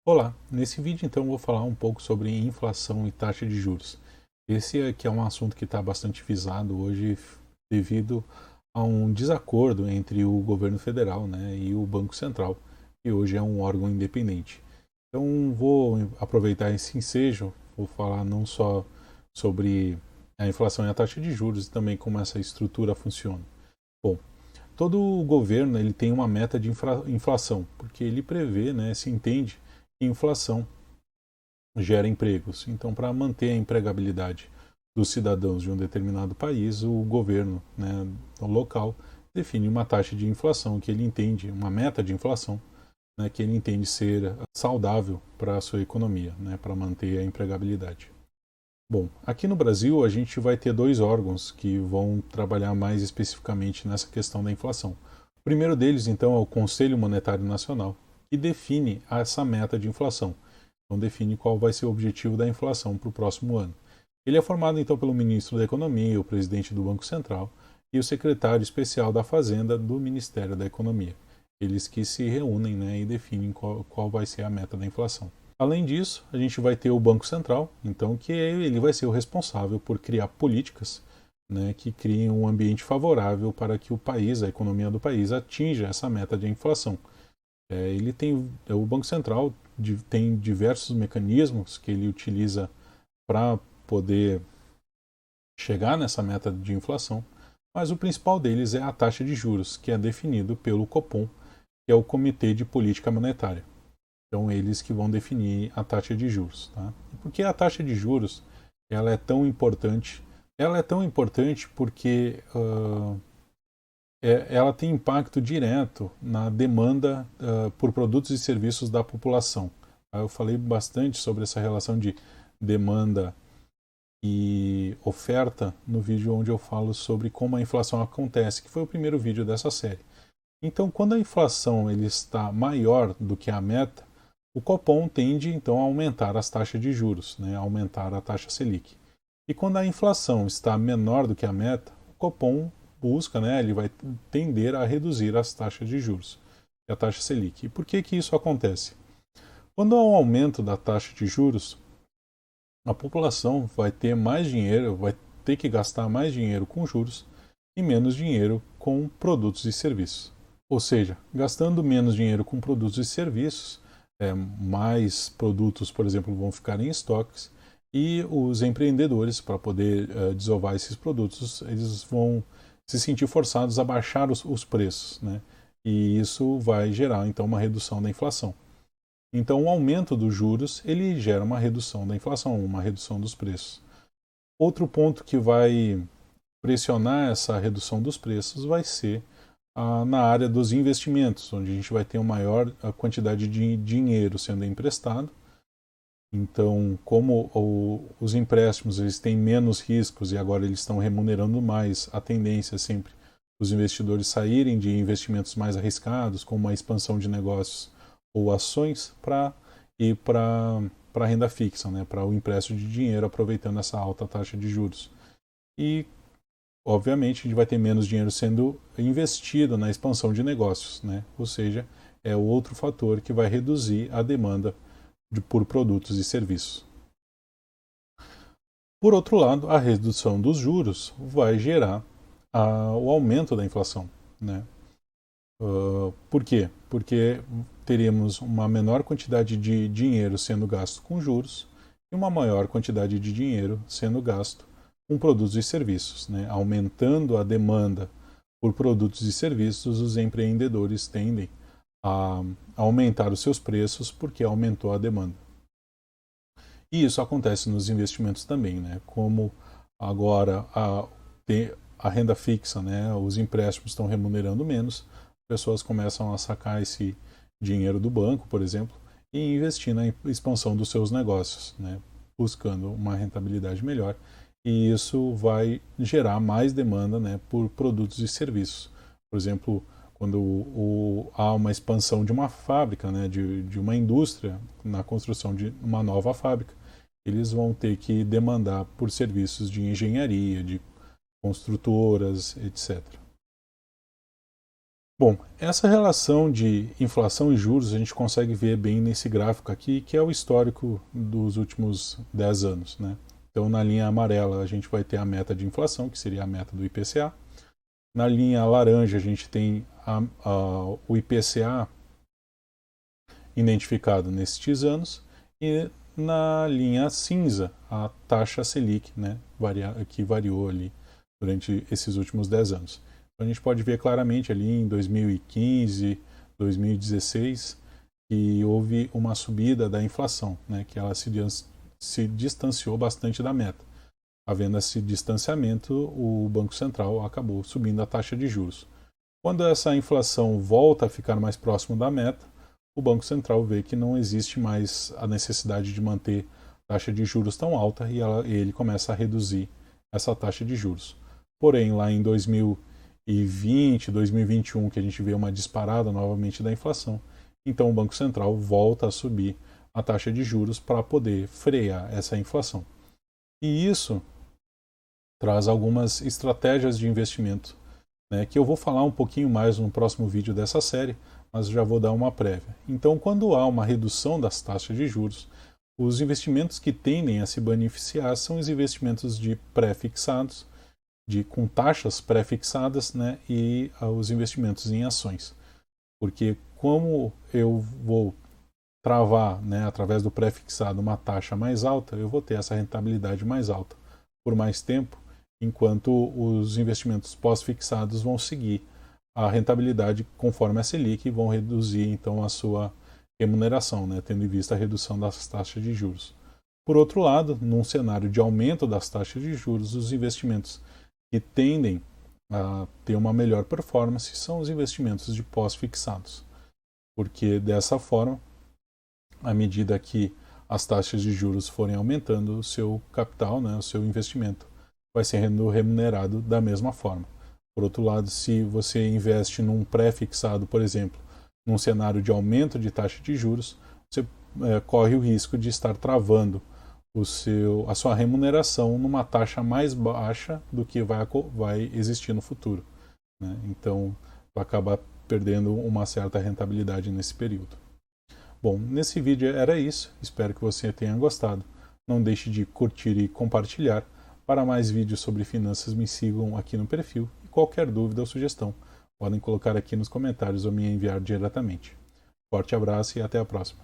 Olá, nesse vídeo então eu vou falar um pouco sobre inflação e taxa de juros. Esse aqui é um assunto que está bastante visado hoje devido a um desacordo entre o governo federal, né, e o Banco Central, que hoje é um órgão independente. Então vou aproveitar esse ensejo, vou falar não só sobre a inflação e a taxa de juros, e também como essa estrutura funciona. Bom, todo o governo ele tem uma meta de inflação, porque ele prevê, né, se entende que inflação gera empregos. Então, para manter a empregabilidade dos cidadãos de um determinado país, o governo, né, local define uma taxa de inflação que ele entende, uma meta de inflação, né, que ele entende ser saudável para a sua economia, né, para manter a empregabilidade. Bom, aqui no Brasil a gente vai ter dois órgãos que vão trabalhar mais especificamente nessa questão da inflação. O primeiro deles, então, é o Conselho Monetário Nacional, que define essa meta de inflação. Então, define qual vai ser o objetivo da inflação para o próximo ano. Ele é formado, então, pelo ministro da Economia, o presidente do Banco Central e o secretário especial da Fazenda do Ministério da Economia. Eles que se reúnem, né, e definem qual vai ser a meta da inflação. Além disso, a gente vai ter o Banco Central, então, que ele vai ser o responsável por criar políticas, né, que criem um ambiente favorável para que o país, a economia do país, atinja essa meta de inflação. Ele tem, o Banco Central tem diversos mecanismos que ele utiliza para poder chegar nessa meta de inflação, mas o principal deles é a taxa de juros, que é definido pelo Copom, que é o Comitê de Política Monetária. Então, eles que vão definir a taxa de juros. Tá? E por que a taxa de juros ela é tão importante? Ela é tão importante porque ela tem impacto direto na demanda por produtos e serviços da população. Eu falei bastante sobre essa relação de demanda e oferta no vídeo onde eu falo sobre como a inflação acontece, que foi o primeiro vídeo dessa série. Então, quando a inflação ele está maior do que a meta, o Copom tende então a aumentar as taxas de juros, né, a aumentar a taxa Selic. E quando a inflação está menor do que a meta, o Copom busca, né, ele vai tender a reduzir as taxas de juros, a taxa Selic. E por que que isso acontece? Quando há um aumento da taxa de juros, a população vai ter mais dinheiro, vai ter que gastar mais dinheiro com juros e menos dinheiro com produtos e serviços. Ou seja, gastando menos dinheiro com produtos e serviços, mais produtos, por exemplo, vão ficar em estoques e os empreendedores, para poder desovar esses produtos, eles vão se sentir forçados a baixar os preços, né? E isso vai gerar então uma redução da inflação. Então, o aumento dos juros ele gera uma redução da inflação, uma redução dos preços. Outro ponto que vai pressionar essa redução dos preços vai ser na área dos investimentos, onde a gente vai ter uma maior quantidade de dinheiro sendo emprestado. Então, como os empréstimos eles têm menos riscos e agora eles estão remunerando mais, a tendência é sempre os investidores saírem de investimentos mais arriscados, como a expansão de negócios ou ações, para ir para a renda fixa, né, para o empréstimo de dinheiro, aproveitando essa alta taxa de juros. E obviamente a gente vai ter menos dinheiro sendo investido na expansão de negócios, né? Ou seja, é outro fator que vai reduzir a demanda por produtos e serviços. Por outro lado, a redução dos juros vai gerar o aumento da inflação, né? Por quê? Porque teremos uma menor quantidade de dinheiro sendo gasto com juros e uma maior quantidade de dinheiro sendo gasto com produtos e serviços, né? Aumentando a demanda por produtos e serviços, os empreendedores tendem a aumentar os seus preços porque aumentou a demanda. E isso acontece nos investimentos também, né? Como agora a renda fixa, né? Os empréstimos estão remunerando menos, pessoas começam a sacar esse dinheiro do banco, por exemplo, e investir na expansão dos seus negócios, né? Buscando uma rentabilidade melhor. E isso vai gerar mais demanda, né, por produtos e serviços. Por exemplo, quando há uma expansão de uma fábrica, né, de uma indústria, na construção de uma nova fábrica, eles vão ter que demandar por serviços de engenharia, de construtoras, etc. Bom, essa relação de inflação e juros a gente consegue ver bem nesse gráfico aqui, que é o histórico dos últimos 10 anos, né? Então, na linha amarela, a gente vai ter a meta de inflação, que seria a meta do IPCA. Na linha laranja, a gente tem o IPCA identificado nestes anos. E na linha cinza, a taxa Selic, né, que variou ali durante esses últimos 10 anos. Então, a gente pode ver claramente ali em 2015, 2016, que houve uma subida da inflação, né, que ela se distanciou bastante da meta. Havendo esse distanciamento, o Banco Central acabou subindo a taxa de juros. Quando essa inflação volta a ficar mais próximo da meta, o Banco Central vê que não existe mais a necessidade de manter a taxa de juros tão alta e ele começa a reduzir essa taxa de juros. Porém, lá em 2020, 2021, que a gente vê uma disparada novamente da inflação, então o Banco Central volta a subir a taxa de juros para poder frear essa inflação. E isso traz algumas estratégias de investimento, né, que eu vou falar um pouquinho mais no próximo vídeo dessa série, mas já vou dar uma prévia. Então, quando há uma redução das taxas de juros, os investimentos que tendem a se beneficiar são os investimentos de pré-fixados, com taxas pré-fixadas, né, e os investimentos em ações. Porque como eu vou travar, né, através do pré-fixado uma taxa mais alta, eu vou ter essa rentabilidade mais alta por mais tempo, enquanto os investimentos pós-fixados vão seguir a rentabilidade conforme a Selic e vão reduzir então a sua remuneração, né, tendo em vista a redução das taxas de juros. Por outro lado, num cenário de aumento das taxas de juros, os investimentos que tendem a ter uma melhor performance são os investimentos de pós-fixados, porque dessa forma, à medida que as taxas de juros forem aumentando, o seu capital, né, o seu investimento, vai sendo remunerado da mesma forma. Por outro lado, se você investe num pré-fixado, por exemplo, num cenário de aumento de taxa de juros, você corre o risco de estar travando a sua remuneração numa taxa mais baixa do que vai existir no futuro, né? Então, vai acabar perdendo uma certa rentabilidade nesse período. Bom, nesse vídeo era isso. Espero que você tenha gostado. Não deixe de curtir e compartilhar. Para mais vídeos sobre finanças, me sigam aqui no perfil. E qualquer dúvida ou sugestão, podem colocar aqui nos comentários ou me enviar diretamente. Forte abraço e até a próxima.